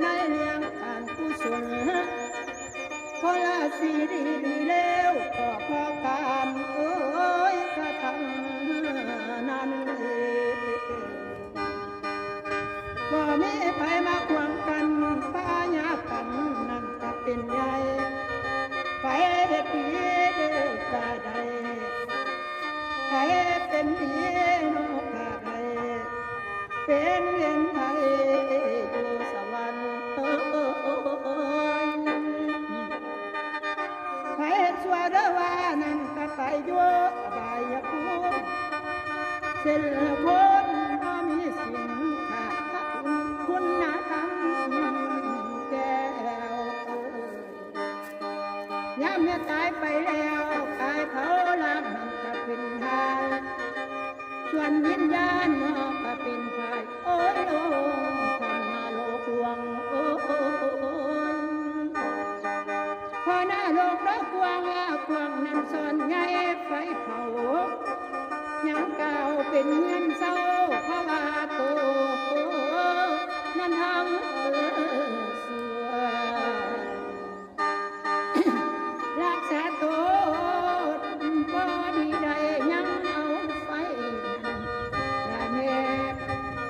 ในเลี้ยงการกุศลคนละสีดีแล้วก็พอการกระทำนั้นบ่มีไผมาขวางกันป้ายากันนั่นก็เป็นใหญ่ไปเฮ็ดดีเด้อกะได้ไปเป็นดีโนกะได้เป็นเงินไทยอยู่สวรรค์ไปชั่วเด้อว่านั่นก็ไปอยู่อบายภูมิเส้นคนบ่มีสินขาดคุณธรรมแก้วยามเมื่อตายไปแล้วกายเผาล้างนั่นก็เป็นทางส่วนวิญญาณก็เป็นฝ่ายโอ้ยโอ้ทำนาโลกวงโอ้ยพอหน้าโลกรักวงนั้นซ่อนใหญ่ไฟเผายังเก่าเป็นเงินเศร้าภาวะโตนั่นทำสัวรักษาโตบ่ดีใดยังเอาไฟได้แม่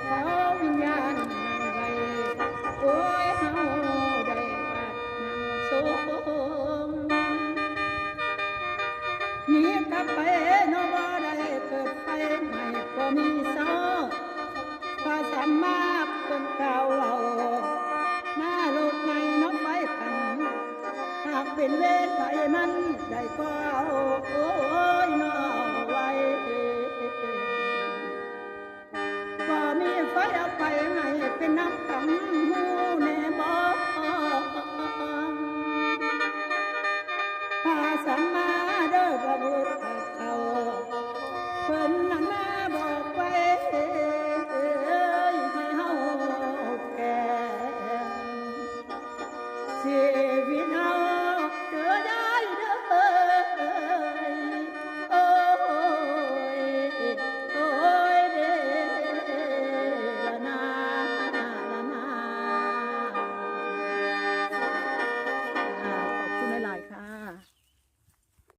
เขาวิญญาณนั่งไว้โอ้ยเฮาได้บัดนั่งโสมหนีกลับไปโนบ่ได้เกิดไฟใหม่ก็มีเศร้าพอสามารถเป็นเก่าเราหน้าโลกไงน้องไฟกันหากเป็นเวรไฟมันได้ก็เอาโอ้ยน้อไว้บ่มีไฟเอาไปให้เป็นนักกำหูแน่บ่พาสัมมาเด้อพระพุทธเจ้าเพิ่นนั้นมาบอกไว้ให้เฮาแก่ชีวิตเฮา